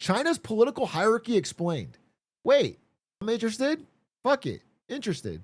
China's political hierarchy explained. Wait, I'm interested? Fuck it. Interested.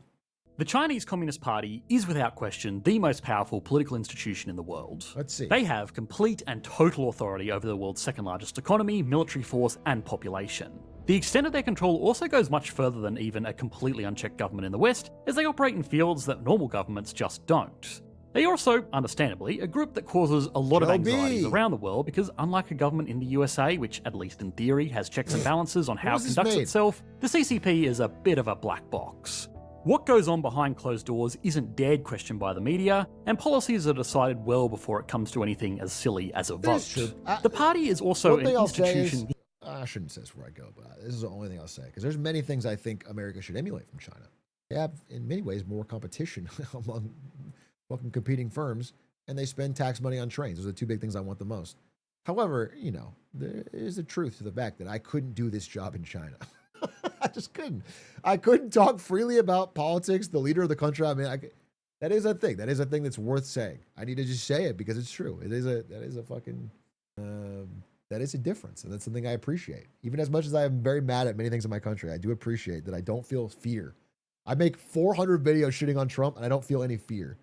The Chinese Communist Party is without question the most powerful political institution in the world. Let's see. They have complete and total authority over the world's second largest economy, military force, and population. The extent of their control also goes much further than even a completely unchecked government in the West, as they operate in fields that normal governments just don't. They are also, understandably, a group that causes a lot of anxieties around the world because unlike a government in the USA, which at least in theory has checks and balances on how it conducts itself, the CCP is a bit of a black box. What goes on behind closed doors isn't dared questioned by the media, and policies are decided well before it comes to anything as silly as a vote. The party is also an institution... I shouldn't say this before I go, but this is the only thing I'll say, because there's many things I think America should emulate from China. They have, in many ways, more competition among fucking competing firms, and they spend tax money on trains. Those are the two big things I want the most. However, you know, there is a truth to the fact that I couldn't do this job in China. I just couldn't. I couldn't talk freely about politics, the leader of the country. I mean, that is a thing. That is a thing that's worth saying. I need to just say it because it's true. That is a difference, and that's something I appreciate. Even as much as I am very mad at many things in my country, I do appreciate that I don't feel fear. I make 400 videos shitting on Trump, and I don't feel any fear.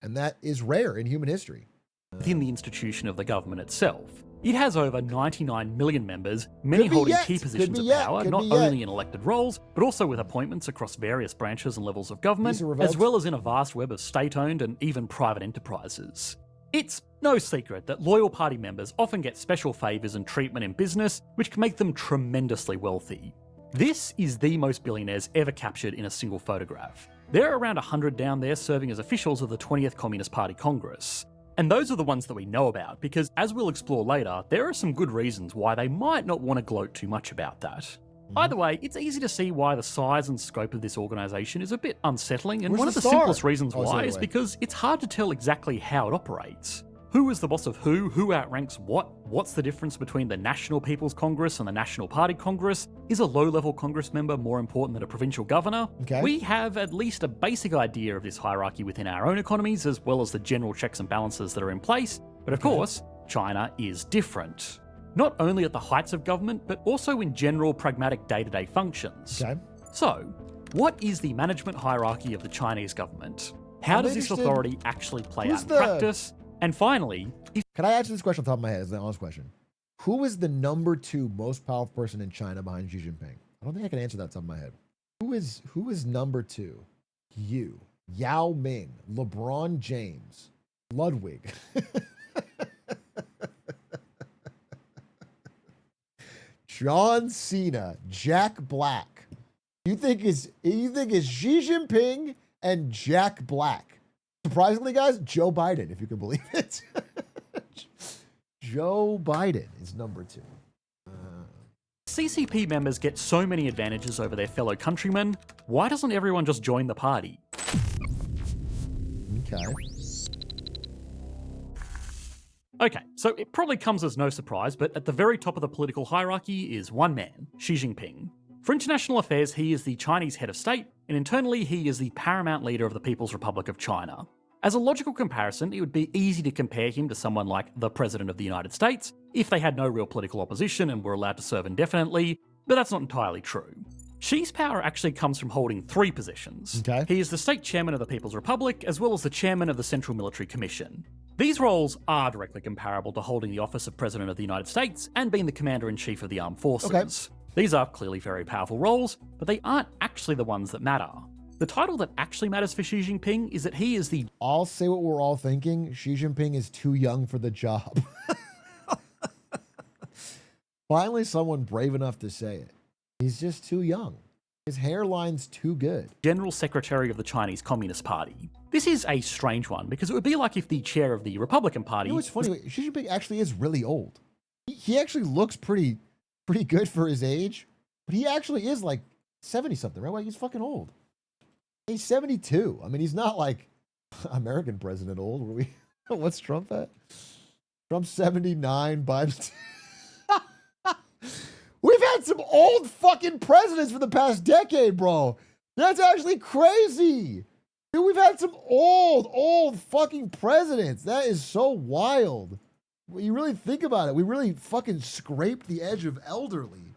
And that is rare in human history. Within the institution of the government itself. It has over 99 million members, many holding key positions of power, not only in elected roles, but also with appointments across various branches and levels of government, as well as in a vast web of state-owned and even private enterprises. It's no secret that loyal party members often get special favours and treatment in business, which can make them tremendously wealthy. This is the most billionaires ever captured in a single photograph. There are around 100 down there serving as officials of the 20th Communist Party Congress. And those are the ones that we know about, because as we'll explore later, there are some good reasons why they might not want to gloat too much about that. Either way, it's easy to see why the size and scope of this organisation is a bit unsettling, and one of the simplest reasons why is because it's hard to tell exactly how it operates. Who is the boss of who outranks what's the difference between the National People's Congress and the National Party Congress? Is a low-level Congress member more important than a provincial governor? Okay. We have at least a basic idea of this hierarchy within our own economies, as well as the general checks and balances that are in place, but of course, China is different. Not only at the heights of government, but also in general pragmatic day-to-day functions. Okay. So, what is the management hierarchy of the Chinese government? How does this authority actually play out in practice? And finally... Can I answer this question on top of my head? It's an honest question. Who is the number 2 most powerful person in China behind Xi Jinping? I don't think I can answer that off the top of my head. Who is number 2? You. Yao Ming. LeBron James. Ludwig. John Cena. Jack Black. You think is Xi Jinping and Jack Black? Surprisingly, guys, Joe Biden, if you can believe it. Joe Biden is number 2. CCP members get so many advantages over their fellow countrymen. Why doesn't everyone just join the party? Okay, so it probably comes as no surprise, but at the very top of the political hierarchy is one man, Xi Jinping. For international affairs, he is the Chinese head of state, and internally he is the paramount leader of the People's Republic of China. As a logical comparison, it would be easy to compare him to someone like the President of the United States, if they had no real political opposition and were allowed to serve indefinitely, but that's not entirely true. Xi's power actually comes from holding 3 positions. He is the state chairman of the People's Republic, as well as the chairman of the Central Military Commission. These roles are directly comparable to holding the office of President of the United States and being the Commander-in-Chief of the Armed Forces. These are clearly very powerful roles, but they aren't actually the ones that matter. The title that actually matters for Xi Jinping is that he is the... I'll say what we're all thinking. Xi Jinping is too young for the job. Finally, someone brave enough to say it. He's just too young. His hairline's too good. General Secretary of the Chinese Communist Party. This is a strange one, because it would be like if the chair of the Republican Party... You know what's funny? Xi Jinping actually is really old. He actually looks pretty good for his age, but he actually is like 70-something, right? Like, he's fucking old. He's 72. I mean, he's not like American president old. What's Trump at? Trump's 79. Biden's... We've had some old fucking presidents for the past decade, bro. That's actually crazy. Dude, we've had some old fucking presidents. That is so wild. When you really think about it, we really fucking scraped the edge of elderly.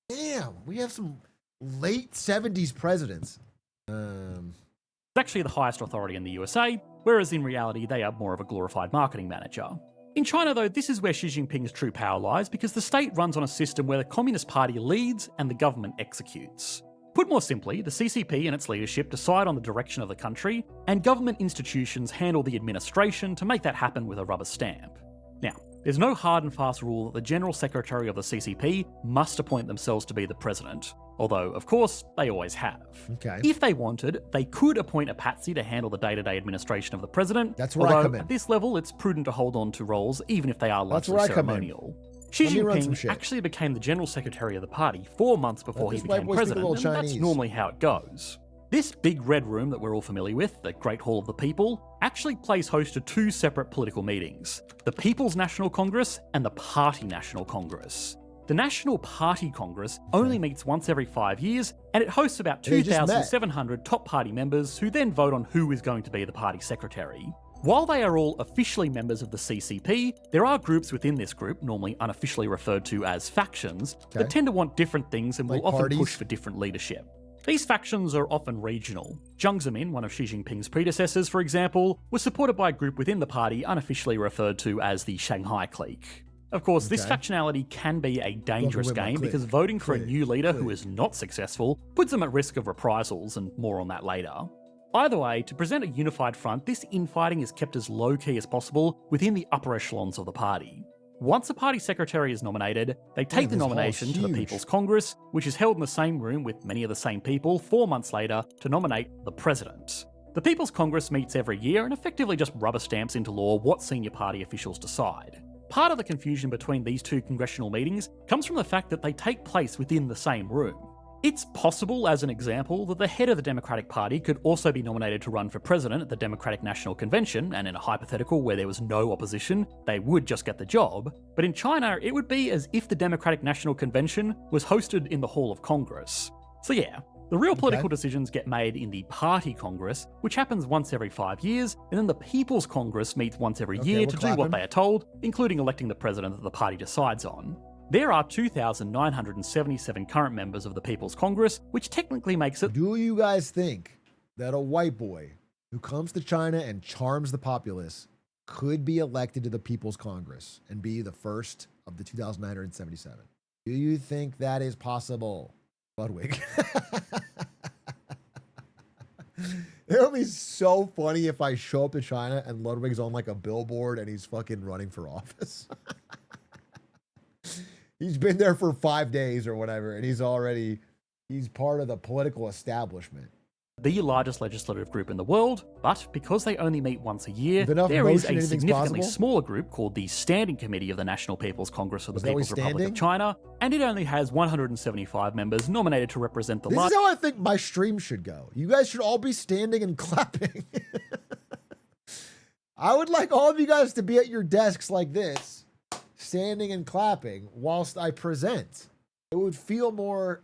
Damn, we have some late 70s presidents. It's actually the highest authority in the USA, whereas in reality they are more of a glorified marketing manager. In China, though, this is where Xi Jinping's true power lies because the state runs on a system where the Communist Party leads and the government executes. Put more simply, the CCP and its leadership decide on the direction of the country, and government institutions handle the administration to make that happen with a rubber stamp. Now, there's no hard and fast rule that the General Secretary of the CCP must appoint themselves to be the president, although, of course, they always have. Okay. If they wanted, they could appoint a patsy to handle the day-to-day administration of the president. That's where I come in. At this level, it's prudent to hold on to roles, even if they are largely ceremonial. Xi Jinping actually became the General Secretary of the party 4 months before he became president, and that's normally how it goes. This big red room that we're all familiar with, the Great Hall of the People, actually plays host to two separate political meetings, the People's National Congress and the Party National Congress. The National Party Congress only meets once every 5 years, and it hosts about 2,700 top party members who then vote on who is going to be the party secretary. While they are all officially members of the CCP, there are groups within this group, normally unofficially referred to as factions, that tend to want different things and will often push for different leadership. These factions are often regional. Jiang Zemin, one of Xi Jinping's predecessors, for example, was supported by a group within the party unofficially referred to as the Shanghai clique. Of course, this factionality can be a dangerous game because voting for a new leader who is not successful puts them at risk of reprisals, and more on that later. Either way, to present a unified front, this infighting is kept as low-key as possible within the upper echelons of the party. Once a party secretary is nominated, they take the nomination to the People's Congress, which is held in the same room with many of the same people 4 months later to nominate the president. The People's Congress meets every year and effectively just rubber stamps into law what senior party officials decide. Part of the confusion between these two congressional meetings comes from the fact that they take place within the same room. It's possible, as an example, that the head of the Democratic Party could also be nominated to run for president at the Democratic National Convention, and in a hypothetical where there was no opposition, they would just get the job. But in China, it would be as if the Democratic National Convention was hosted in the Hall of Congress. So yeah, the real political decisions get made in the Party Congress, which happens once every 5 years, and then the People's Congress meets once every year to do what they are told, including electing the president that the party decides on. There are 2,977 current members of the People's Congress, which technically makes it... Do you guys think that a white boy who comes to China and charms the populace could be elected to the People's Congress and be the first of the 2,977? Do you think that is possible, Ludwig? It would be so funny if I show up to China and Ludwig's on like a billboard and he's fucking running for office. He's been there for 5 days or whatever, and he's part of the political establishment. The largest legislative group in the world, but because they only meet once a year, there is a significantly smaller group called the Standing Committee of the National People's Congress of the People's Republic of China, and it only has 175 members nominated to represent the This is how I think my stream should go. You guys should all be standing and clapping. I would like all of you guys to be at your desks like this, standing and clapping whilst I present. It would feel more...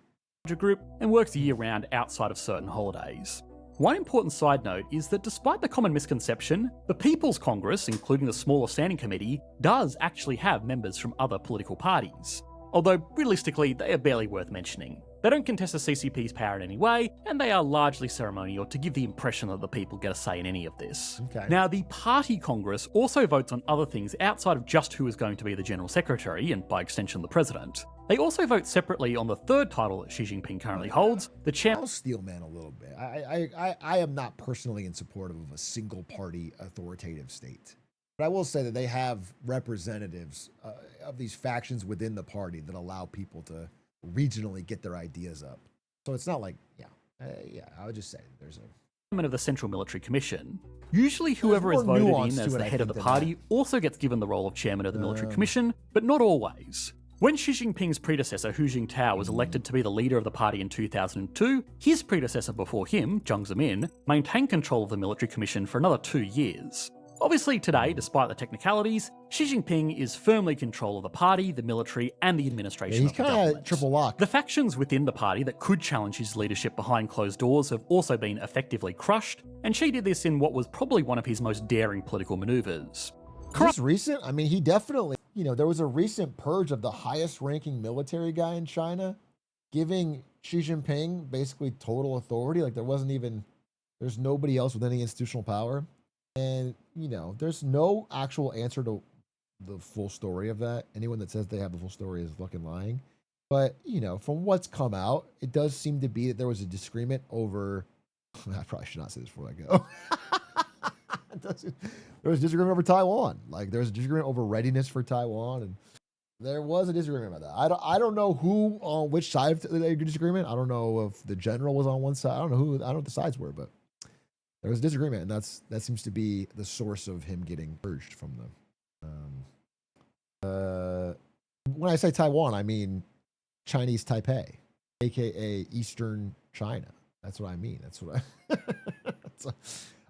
group and works year-round outside of certain holidays. One important side note is that despite the common misconception, the People's Congress, including the smaller Standing Committee, does actually have members from other political parties. Although, realistically, they are barely worth mentioning. They don't contest the CCP's power in any way, and they are largely ceremonial to give the impression that the people get a say in any of this. Now, the Party Congress also votes on other things outside of just who is going to be the General Secretary, and by extension the President. They also vote separately on the third title that Xi Jinping currently holds, the Chair... I'll steel man a little bit. I am not personally in support of a single party authoritative state. But I will say that they have representatives of these factions within the party that allow people to regionally get their ideas up. So it's not like, I would just say there's a... of the Central Military Commission. Usually whoever is voted in as the head of the party also gets given the role of chairman of the Military Commission, but not always. When Xi Jinping's predecessor, Hu Jintao, was elected to be the leader of the party in 2002, his predecessor before him, Jiang Zemin, maintained control of the Military Commission for another 2 years. Obviously today, despite the technicalities, Xi Jinping is firmly in control of the party, the military, and the administration of the government. He's kind of triple lock. The factions within the party that could challenge his leadership behind closed doors have also been effectively crushed, and Xi did this in what was probably one of his most daring political maneuvers. Is this recent? I mean, he definitely, there was a recent purge of the highest ranking military guy in China, giving Xi Jinping basically total authority. Like there's nobody else with any institutional power. And, there's no actual answer to the full story of that. Anyone that says they have the full story is fucking lying. But, from what's come out, it does seem to be that there was a disagreement over, I probably should not say this before I go. There was disagreement over Taiwan. Like there was a disagreement over readiness for Taiwan. And there was a disagreement about that. I don't know who on which side of the disagreement. I don't know if the general was on one side. I don't know what the sides were, but there was a disagreement, and that seems to be the source of him getting purged from them. When I say Taiwan, I mean Chinese Taipei, aka Eastern China. That's what I mean.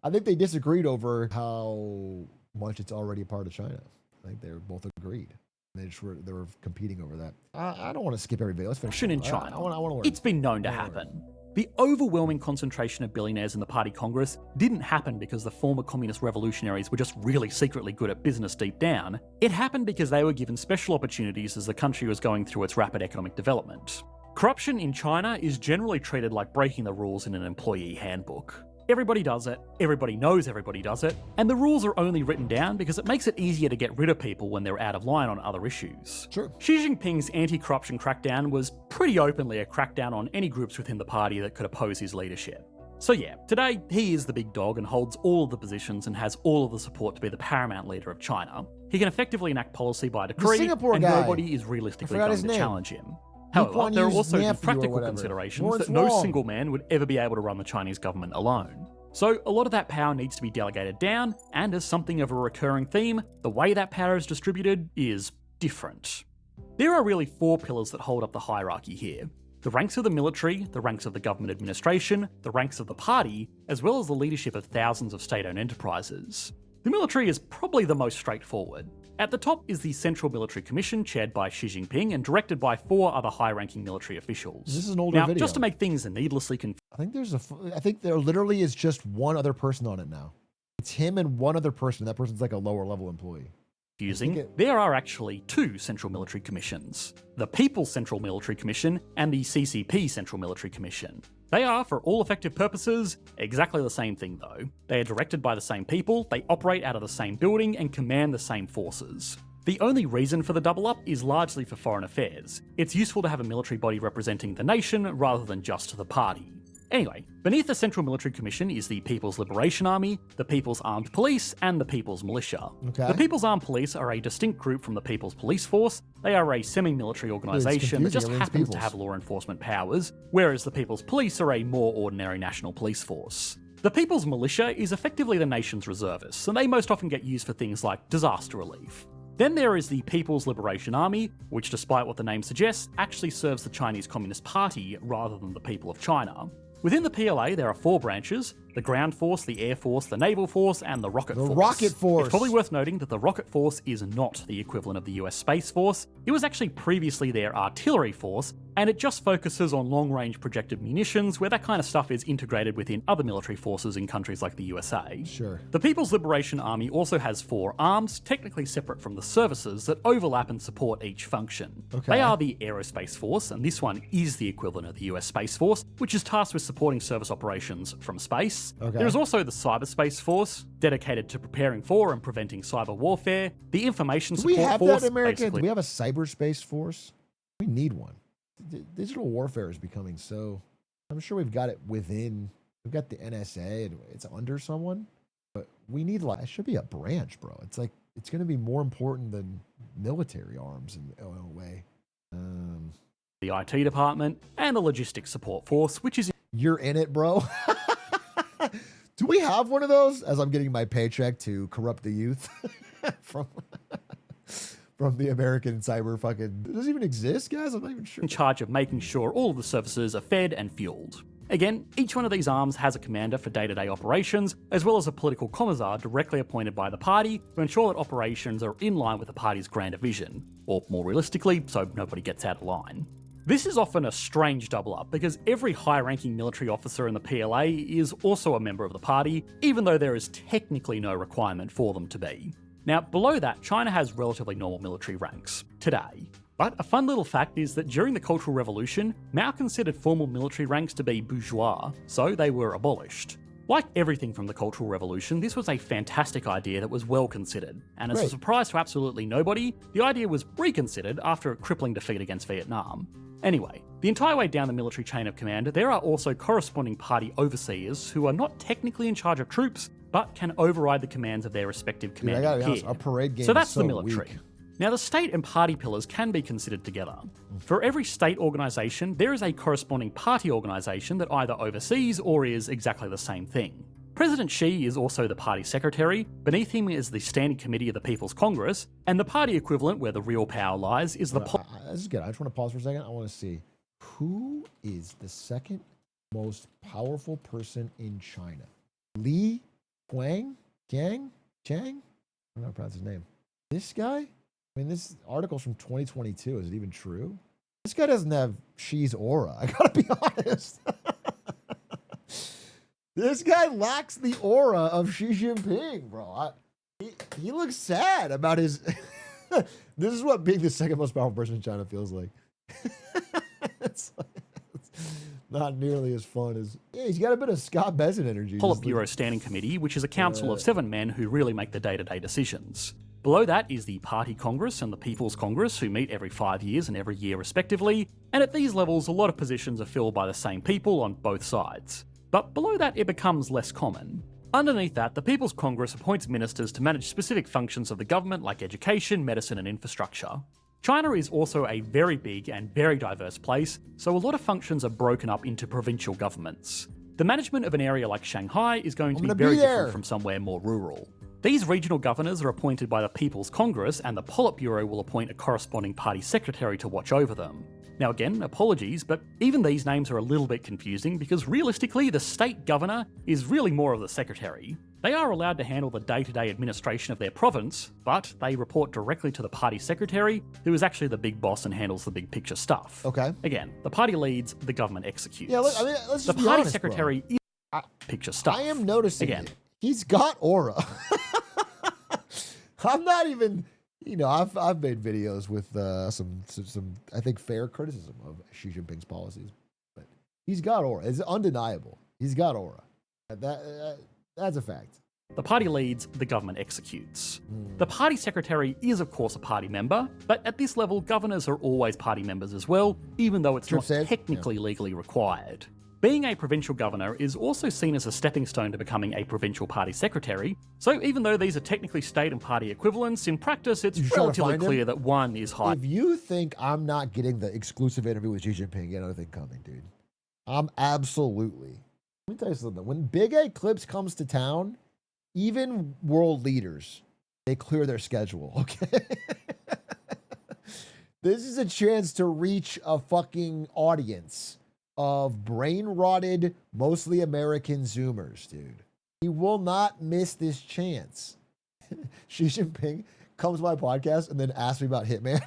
I think they disagreed over how much it's already a part of China. I think they were both agreed. They were competing over that. I don't want to skip every video. Let's finish. In China, I want to learn. It's been known to happen. The overwhelming concentration of billionaires in the party Congress didn't happen because the former communist revolutionaries were just really secretly good at business deep down. It happened because they were given special opportunities as the country was going through its rapid economic development. Corruption in China is generally treated like breaking the rules in an employee handbook. Everybody does it, everybody knows everybody does it, and the rules are only written down because it makes it easier to get rid of people when they're out of line on other issues. Sure. Xi Jinping's anti-corruption crackdown was pretty openly a crackdown on any groups within the party that could oppose his leadership. So yeah, today he is the big dog and holds all of the positions and has all of the support to be the paramount leader of China. He can effectively enact policy by decree, and nobody is realistically going to challenge him. However, there are also the practical considerations that no single man would ever be able to run the Chinese government alone. So a lot of that power needs to be delegated down, and as something of a recurring theme, the way that power is distributed is different. There are really 4 pillars that hold up the hierarchy here. The ranks of the military, the ranks of the government administration, the ranks of the party, as well as the leadership of thousands of state-owned enterprises. The military is probably the most straightforward. At the top is the Central Military Commission, chaired by Xi Jinping and directed by 4 other high-ranking military officials. This is an older video. Now, just to make things needlessly confusing, I think there literally is just one other person on it now. It's him and one other person. That person's like a lower-level employee. There are actually 2 Central Military Commissions. The People's Central Military Commission and the CCP Central Military Commission. They are, for all effective purposes, exactly the same thing though. They are directed by the same people, they operate out of the same building, and command the same forces. The only reason for the double up is largely for foreign affairs. It's useful to have a military body representing the nation rather than just the party. Anyway, beneath the Central Military Commission is the People's Liberation Army, the People's Armed Police, and the People's Militia. Okay. The People's Armed Police are a distinct group from the People's Police Force. They are a semi-military organisation that just happens to have law enforcement powers, whereas the People's Police are a more ordinary national police force. The People's Militia is effectively the nation's reservists, and they most often get used for things like disaster relief. Then there is the People's Liberation Army, which despite what the name suggests, actually serves the Chinese Communist Party rather than the people of China. Within the PLA, there are 4 branches: the Ground Force, the Air Force, the Naval Force, and the Rocket Force. The Rocket Force! It's probably worth noting that the Rocket Force is not the equivalent of the US Space Force. It was actually previously their artillery force, and it just focuses on long-range projected munitions, where that kind of stuff is integrated within other military forces in countries like the USA. Sure. The People's Liberation Army also has 4 arms, technically separate from the services, that overlap and support each function. Okay. They are the Aerospace Force, and this one is the equivalent of the US Space Force, which is tasked with supporting service operations from space. Okay. There is also the Cyberspace Force, dedicated to preparing for and preventing cyber warfare. The Information Support Force. Do we have that in America? Do we have a cyberspace force? We need one. Digital warfare is becoming so... I'm sure we've got it within... We've got the NSA and it's under someone, but we need it should be a branch, bro. It's like, it's going to be more important than military arms in a way. The IT department and the Logistics Support Force, which is... You're in it, bro. Do we have one of those? As I'm getting my paycheck to corrupt the youth from the American cyber fucking... Does it even exist, guys? I'm not even sure. In charge of making sure all of the services are fed and fueled. Again, each one of these arms has a commander for day-to-day operations, as well as a political commissar directly appointed by the party to ensure that operations are in line with the party's grander vision, or more realistically, so nobody gets out of line. This is often a strange double-up, because every high-ranking military officer in the PLA is also a member of the party, even though there is technically no requirement for them to be. Now, below that, China has relatively normal military ranks today. But a fun little fact is that during the Cultural Revolution, Mao considered formal military ranks to be bourgeois, so they were abolished. Like everything from the Cultural Revolution, this was a fantastic idea that was well considered, and as a surprise to absolutely nobody, the idea was reconsidered after a crippling defeat against Vietnam. Anyway, the entire way down the military chain of command, there are also corresponding party overseers who are not technically in charge of troops, but can override the commands of their respective commanding peer. Our parade game so that's is so the military. Weak. Now, the state and party pillars can be considered together. For every state organisation, there is a corresponding party organisation that either oversees or is exactly the same thing. President Xi is also the party secretary, beneath him is the Standing Committee of the People's Congress, and the party equivalent, where the real power lies, is the... This is good. I just want to pause for a second. I want to see who is the second most powerful person in China. Li Huang? Chang? I don't know how to pronounce his name. This guy? I mean, this article's from 2022. Is it even true? This guy doesn't have Xi's aura. I gotta be honest. This guy lacks the aura of Xi Jinping, bro. He looks sad about his... This is what being the second most powerful person in China feels like. It's not nearly as fun as... Yeah, he's got a bit of Scott Besant energy. Politburo Standing Committee, which is a council of 7 men who really make the day-to-day decisions. Below that is the Party Congress and the People's Congress, who meet every 5 years and every year respectively, and at these levels a lot of positions are filled by the same people on both sides. But below that it becomes less common. Underneath that, the People's Congress appoints ministers to manage specific functions of the government like education, medicine and infrastructure. China is also a very big and very diverse place, so a lot of functions are broken up into provincial governments. The management of an area like Shanghai is going to be very different from somewhere more rural. These regional governors are appointed by the People's Congress, and the Politburo will appoint a corresponding party secretary to watch over them. Now again, apologies, but even these names are a little bit confusing because realistically the state governor is really more of the secretary. They are allowed to handle the day-to-day administration of their province, but they report directly to the party secretary, who is actually the big boss and handles the big picture stuff. Okay. Again, the party leads, the government executes. Yeah, let's just the be party honest, secretary is picture stuff. I am noticing again. He's got aura. I'm not even, I've made videos with some I think fair criticism of Xi Jinping's policies, but he's got aura. It's undeniable. He's got aura. That's a fact. The party leads, the government executes. The party secretary is of course a party member, but at this level governors are always party members as well, even though it's not technically legally required. Being a provincial governor is also seen as a stepping stone to becoming a provincial party secretary, so even though these are technically state and party equivalents, in practice it's relatively clear that one is high. If you think I'm not getting the exclusive interview with Xi Jinping, you got another thing coming, dude. I'm absolutely. Let me tell you something. When Big A Clips comes to town, even world leaders, they clear their schedule, okay? This is a chance to reach a fucking audience of brain-rotted, mostly American Zoomers, dude. He will not miss this chance. Xi Jinping comes to my podcast and then asks me about Hitman.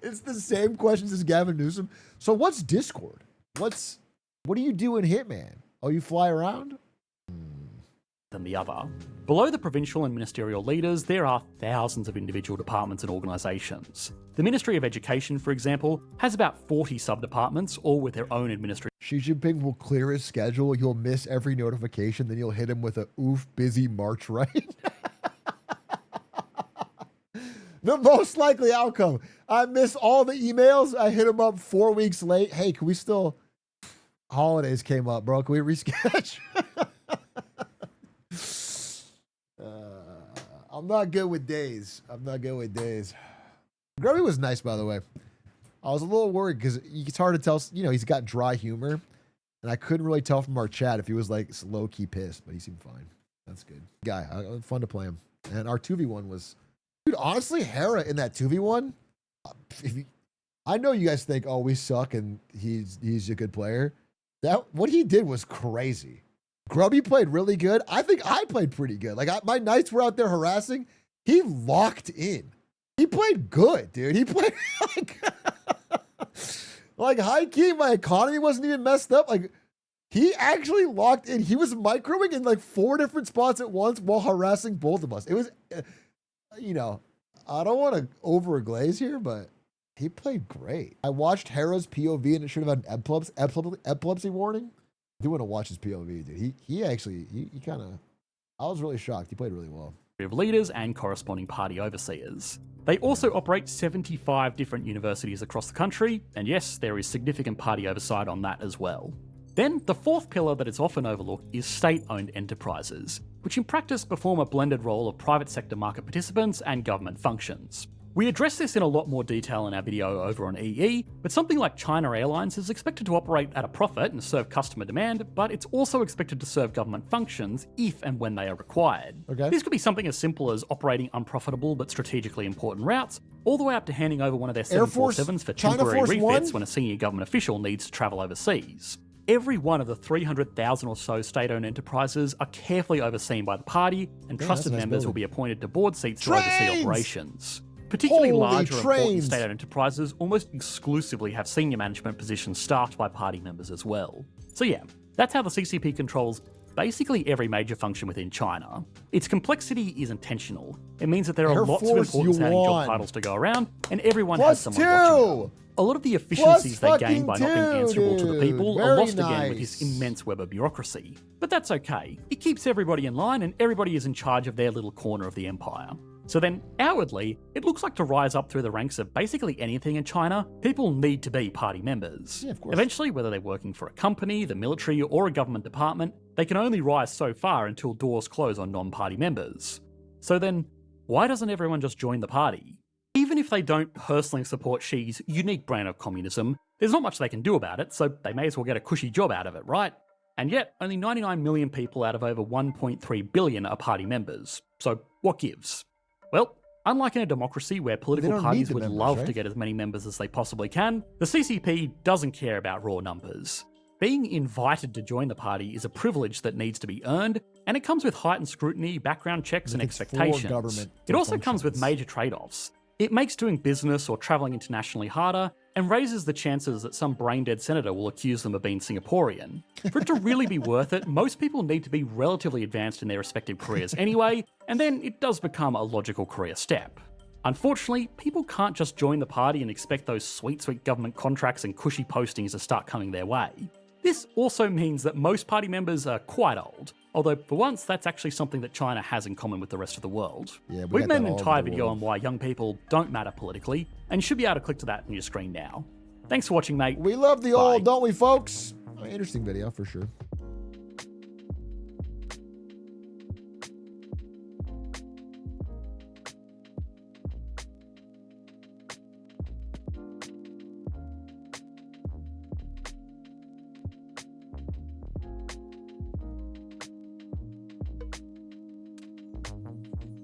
It's the same questions as Gavin Newsom. So what's Discord? What do you do in Hitman? Oh, you fly around? Than the other. Below the provincial and ministerial leaders, there are thousands of individual departments and organisations. The Ministry of Education, for example, has about 40 sub-departments, all with their own administration. Xi Jinping will clear his schedule, you'll miss every notification, then you'll hit him with a oof, busy March right. The most likely outcome. I miss all the emails, I hit him up 4 weeks late. Hey, can we still... Holidays came up, bro. Can we reschedule? I'm not good with days. Grubby was nice, by the way. I was a little worried because it's hard to tell, he's got dry humor. And I couldn't really tell from our chat if he was like low-key pissed, but he seemed fine. That's good. Guy, fun to play him. And our 2v1 was... Dude, honestly, Hera in that 2v1, I know you guys think, oh, we suck and he's a good player. What he did was crazy. Grubby played really good. I think I played pretty good. Like, my knights were out there harassing. He locked in. He played good, dude. He played like high key. My economy wasn't even messed up. Like, He actually locked in. He was microing in like 4 different spots at once while harassing both of us. It was, I don't want to overglaze here, but he played great. I watched Hera's POV and it should have had an epilepsy warning. I do want to watch his POV, dude. He kind of, I was really shocked. He played really well. Of leaders and corresponding party overseers. They also operate 75 different universities across the country, and yes, there is significant party oversight on that as well. Then, the fourth pillar that is often overlooked is state-owned enterprises, which in practice perform a blended role of private sector market participants and government functions. We address this in a lot more detail in our video over on EE, but something like China Airlines is expected to operate at a profit and serve customer demand, but it's also expected to serve government functions if and when they are required. Okay. This could be something as simple as operating unprofitable but strategically important routes, all the way up to handing over one of their 747s for temporary refits when a senior government official needs to travel overseas. Every one of the 300,000 or so state-owned enterprises are carefully overseen by the party, and trusted members will be appointed to board seats to oversee operations. Particularly large or important state-owned enterprises almost exclusively have senior management positions staffed by party members as well. So yeah, that's how the CCP controls basically every major function within China. Its complexity is intentional. It means that there are lots of important sounding job titles to go around, and everyone has someone watching them. A lot of the efficiencies they gain by not being answerable to the people are lost again with this immense web of bureaucracy. But that's okay. It keeps everybody in line, and everybody is in charge of their little corner of the empire. So then, outwardly, it looks like to rise up through the ranks of basically anything in China, people need to be party members. Yeah, of course. Eventually, whether they're working for a company, the military, or a government department, they can only rise so far until doors close on non-party members. So then, why doesn't everyone just join the party? Even if they don't personally support Xi's unique brand of communism, there's not much they can do about it, so they may as well get a cushy job out of it, right? And yet, only 99 million people out of over 1.3 billion are party members. So what gives? Well, unlike in a democracy where political parties would love to get as many members as they possibly can, the CCP doesn't care about raw numbers. Being invited to join the party is a privilege that needs to be earned, and it comes with heightened scrutiny, background checks, and expectations. It also comes with major trade-offs. It makes doing business or travelling internationally harder, and raises the chances that some brain-dead senator will accuse them of being Singaporean. For it to really be worth it, most people need to be relatively advanced in their respective careers anyway, and then it does become a logical career step. Unfortunately, people can't just join the party and expect those sweet government contracts and cushy postings to start coming their way. This also means that most party members are quite old, although for once that's actually something that China has in common with the rest of the world. Yeah, We've made an entire video on why young people don't matter politically, and you should be able to click to that on your screen now. Thanks for watching, mate. We love the old, don't we, folks? Interesting video, for sure.